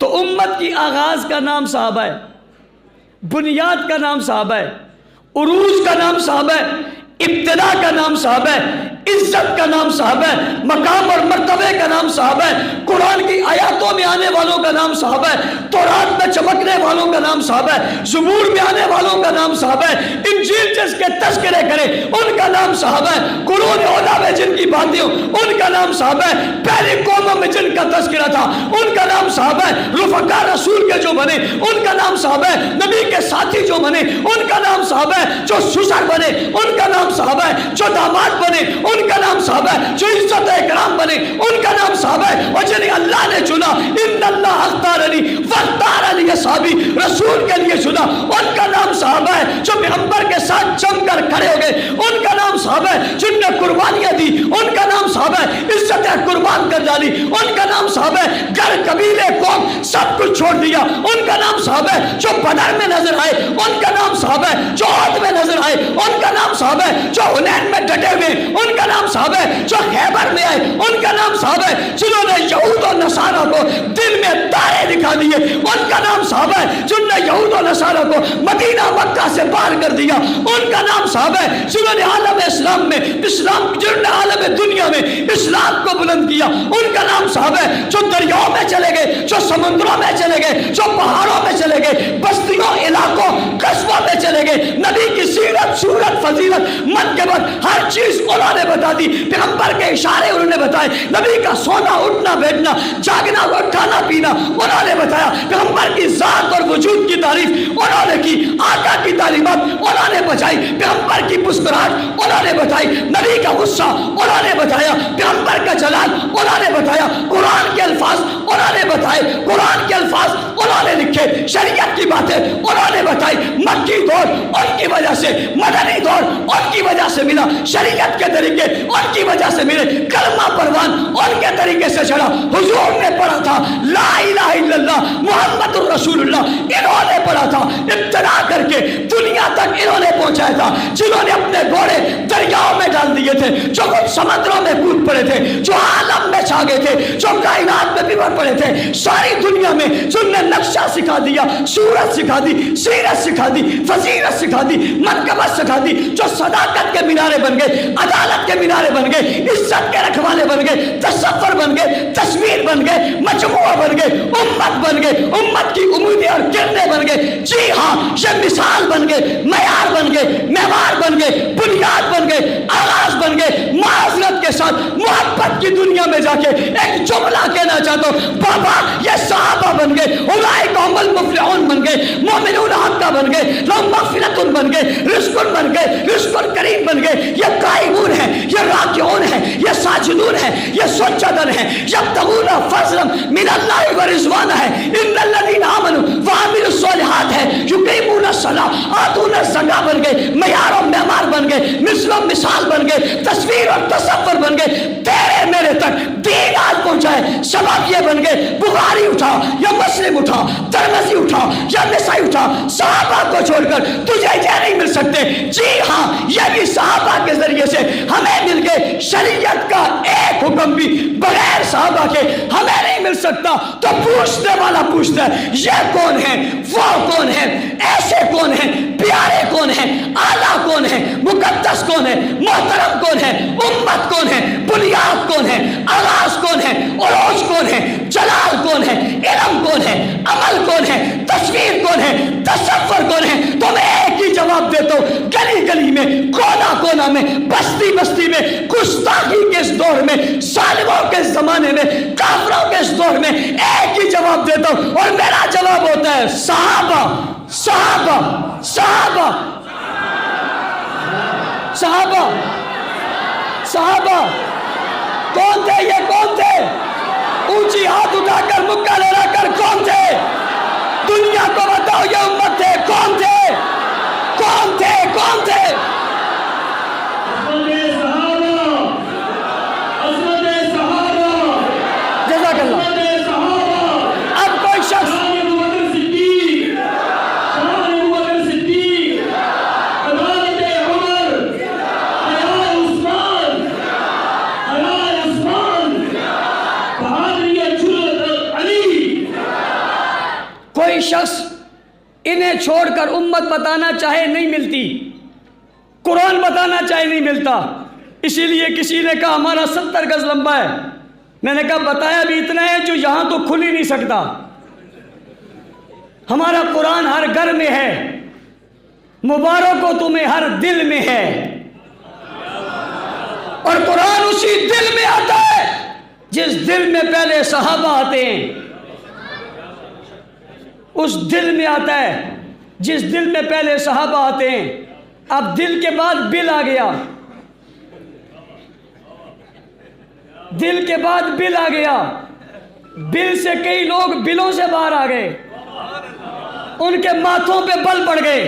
تو امت کی آغاز کا نام صحابہ ہے، بنیاد کا نام صحابہ ہے، عروج کا نام صحابہ ہے، ابتدا کا نام صحابہ ہے، عزت کا نام صحابہ ہے، مقام اور مرتبے کا نام صحابہ ہے، قرآن کی آیاتوں میں آنے والوں کا نام صحابہ ہے، تورات میں چمکنے والوں کا نام صحابہ ہے، زبور میں آنے والوں کا نام صحابہ ہے، انجیل جس کے تذکرے کرے ان کا نام صحابہ ہے، قرون اولیٰ میں جن کی باتیں ہوں ان کا نام صحابہ ہے، پہلی قوموں میں جن کا تذکرہ تھا ان کا نام صحابہ ہے، رفقا رسول کے جو بنے ان کا نام صحابہ ہے، نبی کے ساتھی جو بنے ان کا نام صحابہ ہے، جو سسر بنے ان کا نام صحابہ ہے، جو داماد بنے ان کا نام صحابہ ہے، جو عزت و اکرام بنے ان کا نام صحابہ ہے، اور جنہیں اللہ نے چنا ان اللہ اختارنی واختار علی اصحابی رسول کے لیے چنا ان کا نام صحابہ ہے، جو پیغمبر کے ساتھ جم کر کھڑے ہو گئے ان کا نام صحابہ ہے، جن نے قربانیاں دی ان کا نام صحابہ ہے، عزتیں قربان کر ڈالی ان کا نام صحابہ ہے، گھر قبیلے قوم سب کچھ چھوڑ دیا ان کا نام صحابہ ہے، جو بدر میں نظر آئے ان کا نام صحابہ ہے، جو عہد میں نظر آئے ان کا نام صحابہ ہے، جو حنین میں ڈٹے ہوئے ان کا نام صحابہ ہے، جو خیبر میں آئے ان کا نام صحابہ ہے، جنہوں نے یہود و نصارہ کو دل میں تارے دکھا دیے ان کا نام صحابہ ہے، جنہوں نے یہود و نصارہ کو مدینہ مکہ سے باہر کر دیا ان کا نام صحابہ ہے، جنہوں نے عالم اسلام میں جنہوں نے عالم دنیا میں اسلام کو بلند کیا ان کا نام صحابہ ہے، جو دریاؤں میں چلے گئے، جو سمندروں میں چلے گئے، جو پہاڑوں میں چلے گئے، بستیوں علاقوں قصبوں میں چلے گئے، نبی کی سیرت صورت فضیلت منقبت ہر چیز انہوں نے بتا دی، پیغمبر کے اشارے انہوں نے بتائے، نبی کا سونا اٹھنا بیٹھنا جاگنا کھانا پینا انہوں نے بتایا، پیغمبر کی ذات اور وجود کی تعریف انہوں نے کی، آقا کی تعلیمات انہوں نے بچائی، پیغمبر کی مسکراہٹ انہوں نے بتائی، نبی کا غصہ انہوں نے بتایا، پیغمبر کا جلال انہوں نے بتایا، قرآن کے الفاظ انہوں نے بتائے، قرآن کے الفاظ انہوں نے لکھے، شریعت کی باتیں انہوں نے بتائی، مکی دور ان کی وجہ سے، مدنی دور ان کی وجہ سے ملا، شریعت کے طریقے ان کی وجہ سے ملے، کلمہ پروان ان کے طریقے سے چڑھا، حضور نے پڑھا تھا لا الہ الا اللہ محمد الرسول اللہ انہوں نے پڑھا تھا، ابتدا کر کے دنیا تک انہوں نے پہنچایا تھا، جنہوں نے اپنے گھوڑے دریاؤں میں ڈال دیے تھے، جو خود سمندروں میں کود پڑے تھے، جو عالم میں چھا گئے تھے، جو کائنات میں بگڑ پڑے تھے، ساری دنیا میں جن نے نقشہ سکھا دیا، صورت سکھا دی، سیرت سکھا دی، فضیلت سکھا دی، منقبت سکھا دی، جو صداقت کے مینارے بن گئے، عدالت کے مینارے بن گئے، عزت کے رکھوالے بن گئے، تصور بن گئے، تصویر بن گئے، مجموعہ بن گئے، امت بن گئے، امت کی امیدیں اور کرنیں بن گئے، جی ہاں یہ مثال بن گئے، معیار بن گئے، معمار بن گئے، بنیاد بن گئے، آغاز بن گئے۔ معذرت کے ساتھ محبت کی دنیا میں جا کے ایک جملہ کہنا چاہتا ہوں، بابا یہ صحابہ بن گئے، اولئک هم المفلحون بن گئے، مومنون حقا بن گئے، لهم مغفرۃ بن گئے، رزق بن گئے، رزق کریم بن گئے، یہ قائمون ہیں، یہ راکعون ہیں، یہ ساجدون ہیں، یہ سجدن ہیں، یبتغون فضلا من اللہ ورضوانہ ہے، ان الذین آمنوا وعملوا الصالحات ہے، یقیمون الصلاۃ آتون الزکاۃ بن گئے، معیار و معمار بن گئے، مثل و مثال بن گئے، تصویر اور تصور بن گئے، تیرے میرے تک دین آج پہنچائے، سبب یہ بن گئے، بخاری اٹھا یا مسلم اٹھا، ترمذی اٹھا یا نسائی اٹھا، صحابہ کو چھوڑ کر تجھے یہ نہیں مل سکتے۔ جی ہاں یہ بھی صحابہ کے ذریعے سے ہمیں مل گئے، شریعت کا ایک حکم بھی بغیر صحابہ کے ہمیں نہیں مل سکتا۔ تو پوچھنے والا پوچھتا ہے یہ کون ہے، وہ کون ہے، ایسے کون ہیں، پیارے کون ہیں، اعلیٰ کون ہے، مقدس کون ہے، محترم کون ہے، امت کون ہے، بنیاد کون ہے، آغاز کون ہے، عروج کون ہے، جلال کون ہے، علم کون ہے، عمل کون ہے، تصویر کون ہے، تصور کون ہے؟ تو میں ایک ہی جواب دیتا ہوں، گلی گلی میں، کونا کونا میں، بستی بستی میں، گستاخی کے اس دور میں، ظالموں کے اس زمانے میں، کافروں کے اس دور میں ایک ہی جواب دیتا ہوں، اور میرا جواب ہوتا ہے صحابہ صحابہ صحابہ صحابہ صحابہ۔ کون تھے یہ، کون تھے؟ اونچی ہاتھ اٹھا کر مکہ لہرا کر کون تھے؟ دنیا کو بتاؤ یہ امت تھے، کون تھے، کون تھے، کون تھے؟ جزاک اللہ۔ اب کوئی شخص علی کوئی شخص انہیں چھوڑ کر امت بتانا چاہے نہیں ملتی، قرآن بتانا چاہے نہیں ملتا۔ اسی لیے کسی نے کہا ہمارا 70 گز لمبا ہے، میں نے کہا بتایا بھی اتنا ہے جو یہاں تو کھل ہی نہیں سکتا۔ ہمارا قرآن ہر گھر میں ہے، مبارک ہو تمہیں ہر دل میں ہے، اور قرآن اسی دل میں آتا ہے جس دل میں پہلے صحابہ آتے ہیں، اس دل میں آتا ہے جس دل میں پہلے صحابہ آتے ہیں۔ اب دل کے بعد بل آ گیا، دل کے بعد بل آ گیا، بل سے کئی لوگ بلوں سے باہر آ گئے، ان کے ماتھوں پہ بل پڑ گئے۔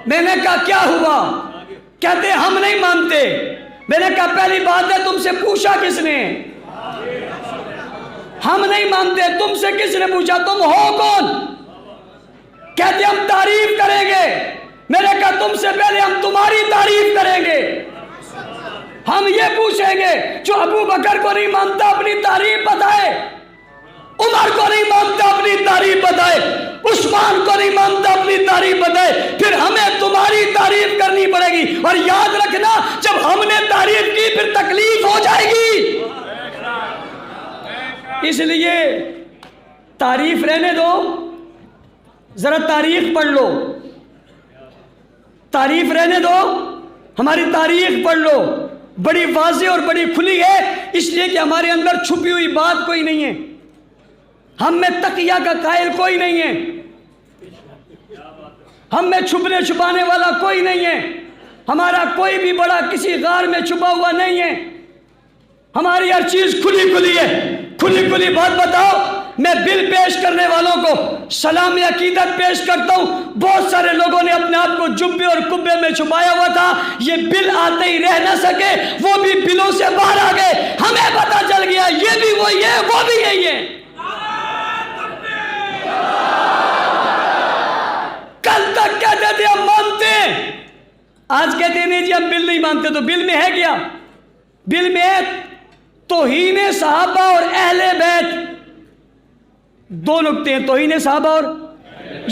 میں نے کہا کیا ہوا؟ کہتے ہم نہیں مانتے۔ میں نے کہا پہلی بات ہے تم سے پوچھا کس نے؟ ہم نہیں مانتے، تم سے کس نے پوچھا؟ تم ہو کون؟ کہتے ہم تعریف کریں گے۔ میں نے کہا تم سے پہلے ہم تمہاری تعریف کریں گے۔ ہم یہ پوچھیں گے جو ابو بکر کو نہیں مانتا اپنی تعریف بتائے، عمر کو نہیں مانتا اپنی تعریف بتائے، عثمان کو نہیں مانتا اپنی تعریف بتائے، پھر ہمیں تمہاری تعریف کرنی پڑے گی۔ اور یاد رکھنا جب ہم نے تعریف کی پھر تکلیف ہو جائے گی، اس لیے تعریف رہنے دو، ذرا تاریخ پڑھ لو، تعریف رہنے دو، ہماری تاریخ پڑھ لو، بڑی واضح اور بڑی کھلی ہے، اس لیے کہ ہمارے اندر چھپی ہوئی بات کوئی نہیں ہے، ہم میں تقیہ کا قائل کوئی نہیں ہے، ہم میں چھپنے چھپانے والا کوئی نہیں ہے، ہمارا کوئی بھی بڑا کسی غار میں چھپا ہوا نہیں ہے، ہماری ہر چیز کھلی کھلی ہے۔ کھلی کھلی بات بتاؤ، میں بل پیش کرنے والوں کو سلام عقیدت پیش کرتا ہوں۔ بہت سارے لوگوں نے اپنے آپ کو جبے اور کبے میں چھپایا ہوا تھا، یہ بل آتے ہی رہ نہ سکے، وہ بھی بلوں سے باہر آ گئے، ہمیں پتا چل گیا یہ بھی وہی ہے وہ بھی یہی ہے۔ کل تک کہتے تھے ہم مانتے ہیں، آج کہتے ہیں نہیں جی ہم بل نہیں مانتے۔ تو بل میں ہے کیا؟ بل میں ہے توہین صحابہ اور اہل بیت، دو نکتے ہیں، توہین صحابہ اور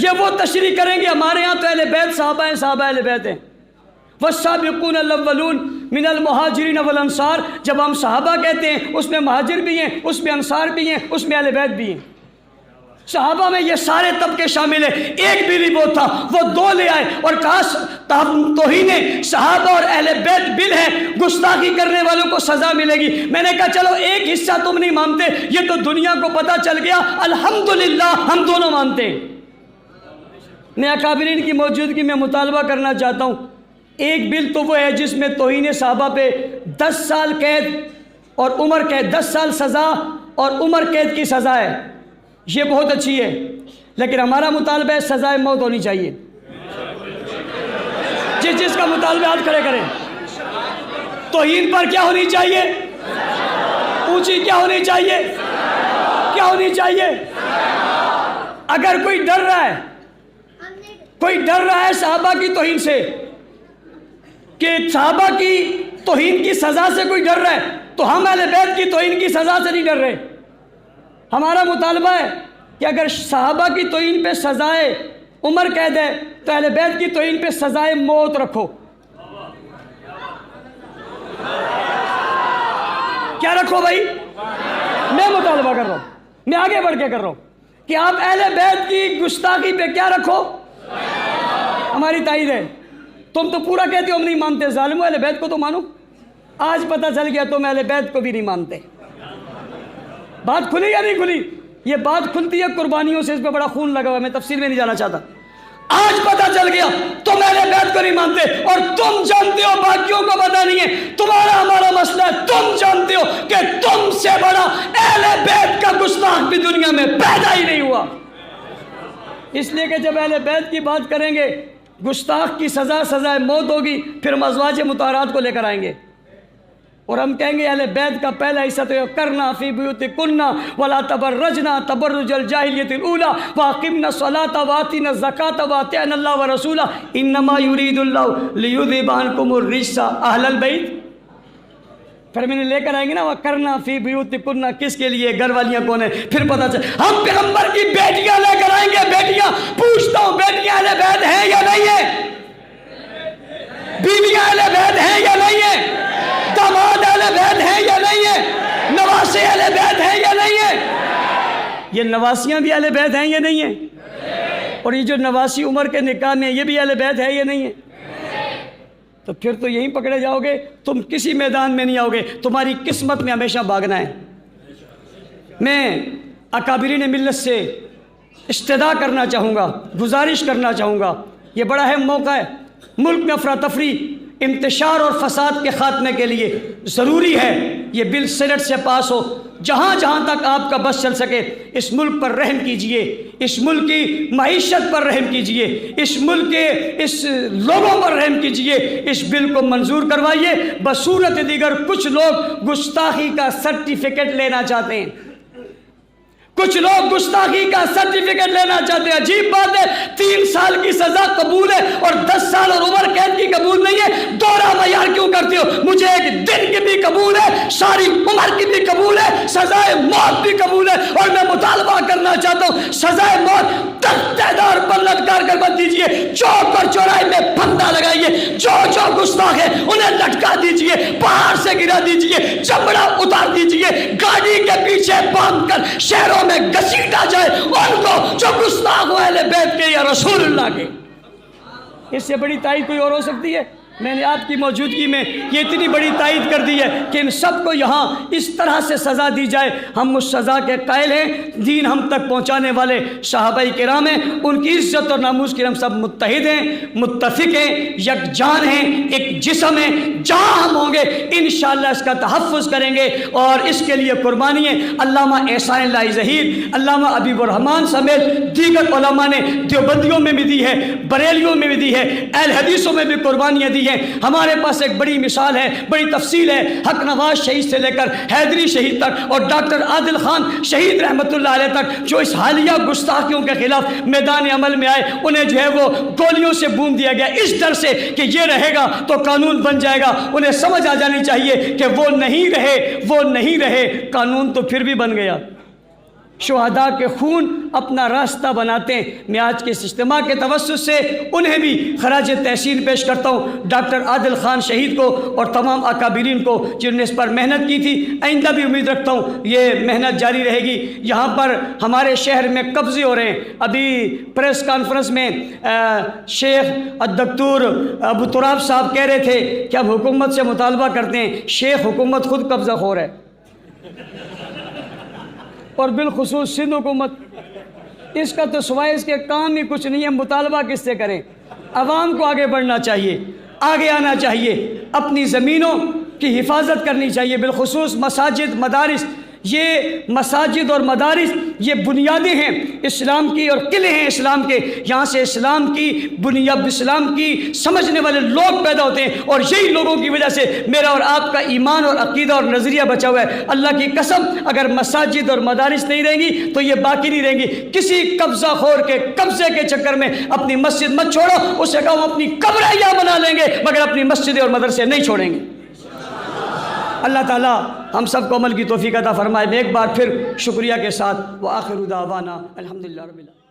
یہ وہ تشریح کریں گے ہمارے ہاں تو اہل بیت صحابہ ہیں، صحابہ اہل بیت ہیں۔ والسابقون الاولون من المہاجرین والانصار، جب ہم صحابہ کہتے ہیں اس میں مہاجر بھی ہیں، اس میں انصار بھی ہیں، اس میں اہل بیت بھی ہیں۔ صحابہ میں یہ سارے طبقے شامل ہیں، ایک بھی نہیں وہ تھا، وہ دو لے آئے اور کہا توہین صحابہ اور اہل بیت بل ہے، گستاخی کرنے والوں کو سزا ملے گی۔ میں نے کہا چلو ایک حصہ تم نہیں مانتے، یہ تو دنیا کو پتہ چل گیا، الحمدللہ ہم دونوں مانتے ہیں۔ میں اکابرین کی موجودگی میں مطالبہ کرنا چاہتا ہوں، ایک بل تو وہ ہے جس میں توہین صحابہ پہ 10 سال قید اور عمر قید، 10 سال سزا اور عمر قید کی سزا ہے، یہ بہت اچھی ہے، لیکن ہمارا مطالبہ ہے سزائے موت ہونی چاہیے۔ جس کا مطالبہ ہاتھ کھڑے کریں۔ توہین پر کیا ہونی چاہیے؟ اونچی کیا ہونی چاہیے؟ کیا ہونی چاہیے؟ اگر کوئی ڈر رہا ہے، کوئی ڈر رہا ہے صحابہ کی توہین سے، کہ صحابہ کی توہین کی سزا سے کوئی ڈر رہا ہے، تو ہم اہل بیت کی توہین کی سزا سے نہیں ڈر رہے۔ ہمارا مطالبہ ہے کہ اگر صحابہ کی توہین پہ سزائے عمر قید ہے تو اہل بیت کی توہین پہ سزائے موت رکھو۔ کیا رکھو بھائی؟ میں مطالبہ کر رہا ہوں، میں آگے بڑھ کے کر رہا ہوں کہ آپ اہل بیت کی گستاخی پہ کیا رکھو؟ ہماری تائید ہے۔ تم تو پورا کہتے ہو ہم نہیں مانتے، ظالمو اہل بیت کو تو مانو۔ آج پتہ چل گیا تم اہل بیت کو بھی نہیں مانتے۔ بات کھلی یا نہیں کھلی؟ یہ بات کھلتی ہے قربانیوں سے، اس پہ بڑا خون لگا ہوا ہے، میں تفصیل میں نہیں جانا چاہتا۔ آج پتہ چل گیا تم اہل بیت کو نہیں مانتے، اور تم جانتے ہو باقیوں کو پتہ نہیں ہے، تمہارا ہمارا مسئلہ ہے، تم جانتے ہو کہ تم سے بڑا اہل بیت کا گستاخ بھی دنیا میں پیدا ہی نہیں ہوا۔ اس لیے کہ جب اہل بیت کی بات کریں گے، گستاخ کی سزائے موت ہوگی، پھر ہم ازواج مطہرات کو لے کر آئیں گے اور ہم کہیں گے اہل بیت کا پہلا حصہ تو یہ کرنا فی بیوتکنا ولا تبرجنا تبرج الجاہلیت الاولی واقمنا الصلاۃ واتینا الزکاۃ واطعنا اللہ ورسولہ انما یرید اللہ لیذھب عنکم الرجس اہل البیت۔ پھر میں نے لے کر آئیں گے نا وہ کرنا فی بیوتکنا، کس کے لیے؟ گھر والیاں کون ہیں؟ پھر پتہ چل ہم پیغمبر کی بیٹیاں لے کر آئیں گے، بیٹی یہ نواسیاں بھی اہل بیت ہیں یا نہیں ہیں؟ اور یہ جو نواسی عمر کے نکاح میں یہ بھی اہل بیت ہے یا نہیں ہے؟ تو پھر تو یہیں پکڑے جاؤ گے، تم کسی میدان میں نہیں آؤ گے، تمہاری قسمت میں ہمیشہ بھاگنا ہے۔ میں اکابرین ملت سے استدعا کرنا چاہوں گا، گزارش کرنا چاہوں گا، یہ بڑا اہم موقع ہے، ملک میں افراتفری، انتشار اور فساد کے خاتمے کے لیے ضروری ہے یہ بل سینٹ سے پاس ہو۔ جہاں جہاں تک آپ کا بس چل سکے اس ملک پر رحم کیجئے، اس ملک کی معیشت پر رحم کیجئے، اس ملک کے اس لوگوں پر رحم کیجئے، اس بل کو منظور کروائیے۔ بصورت دیگر کچھ لوگ گستاخی کا سرٹیفکیٹ لینا چاہتے ہیں، کچھ لوگ گستاخی کا سرٹیفکیٹ لینا چاہتے ہیں۔ عجیب بات ہے، 3 سال کی سزا قبول ہے اور 10 سال اور عمر قید کی قبول نہیں ہے، دوہرا معیار کیوں کرتے ہو؟ مجھے 1 دن کی بھی قبول ہے، ساری عمر کی بھی قبول ہے، سزائے موت بھی قبول ہے، اور میں مطالبہ کرنا چاہتا ہوں سزائے موت تختیدار پر لٹکا کر مت دیجیے، چوک اور چوراہے میں پھندا لگائیے، جو گستاخ ہے انہیں لٹکا دیجیے، پہاڑ سے گرا دیجیے، چمڑا اتار دیجیے، گاڑی کے پیچھے باندھ کر شہروں میں گھسیٹا جائے ان کو جو گستاخ ہو اہل بیت کے یا رسول اللہ کے۔ اس سے بڑی تائید کوئی اور ہو سکتی ہے؟ میں نے آپ کی موجودگی میں یہ اتنی بڑی تائید کر دی ہے کہ ان سب کو یہاں اس طرح سے سزا دی جائے۔ ہم اس سزا کے قائل ہیں، دین ہم تک پہنچانے والے صحابہ کرام ہیں، ان کی عزت اور ناموس کی ہم سب متحد ہیں، متفق ہیں، یکجان ہیں، ایک جسم ہیں۔ جہاں ہم ہوں گے انشاءاللہ اس کا تحفظ کریں گے اور اس کے لیے قربانی ہے۔ علامہ احسان اللہ ظہیر، علامہ حبیب الرحمن سمیت دیگر علماء نے دیوبندیوں میں بھی دی ہے، بریلیوں میں بھی دی ہے، اہل حدیثوں میں بھی قربانیاں دی ہیں۔ ہمارے پاس ایک بڑی مثال ہے، بڑی تفصیل ہے، حق نواز شہید سے لے کر حیدری شہید تک اور ڈاکٹر عادل خان شہید رحمت اللہ علیہ تک، جو اس حالیہ گستاخیوں کے خلاف میدان عمل میں آئے، انہیں جو ہے وہ گولیوں سے بون دیا گیا اس ڈر سے کہ یہ رہے گا تو قانون بن جائے گا۔ انہیں سمجھ آ جانی چاہیے کہ وہ نہیں رہے، قانون تو پھر بھی بن گیا۔ شہداء کے خون اپنا راستہ بناتے ہیں۔ میں آج کے اس اجتماع کے توسط سے انہیں بھی خراج تحسین پیش کرتا ہوں، ڈاکٹر عادل خان شہید کو اور تمام اکابرین کو جنہوں نے اس پر محنت کی تھی۔ آئندہ بھی امید رکھتا ہوں یہ محنت جاری رہے گی۔ یہاں پر ہمارے شہر میں قبضے ہو رہے ہیں۔ ابھی پریس کانفرنس میں شیخ الدکتور ابو تراب صاحب کہہ رہے تھے کہ اب حکومت سے مطالبہ کرتے ہیں۔ شیخ حکومت خود قبضہ خور ہے، اور بالخصوص سندھ حکومت، اس کا تو سوائے اس کے کام ہی کچھ نہیں ہے۔ مطالبہ کس سے کریں؟ عوام کو آگے بڑھنا چاہیے، آگے آنا چاہیے، اپنی زمینوں کی حفاظت کرنی چاہیے، بالخصوص مساجد، مدارس۔ یہ مساجد اور مدارس یہ بنیادیں ہیں اسلام کی اور قلعے ہیں اسلام کے، یہاں سے اسلام کی بنیاد، اسلام کی سمجھنے والے لوگ پیدا ہوتے ہیں، اور یہی لوگوں کی وجہ سے میرا اور آپ کا ایمان اور عقیدہ اور نظریہ بچا ہوا ہے۔ اللہ کی قسم اگر مساجد اور مدارس نہیں رہیں گی تو یہ باقی نہیں رہیں گی۔ کسی قبضہ خور کے قبضے کے چکر میں اپنی مسجد مت چھوڑو، اسے کہو ہم اپنی قبریں یہاں بنا لیں گے مگر اپنی مسجدیں اور مدرسے نہیں چھوڑیں گے۔ اللہ تعالیٰ ہم سب کو عمل کی توفیق عطا فرمائے۔ میں ایک بار پھر شکریہ کے ساتھ وآخر دعوانا الحمدللہ رب العالمین۔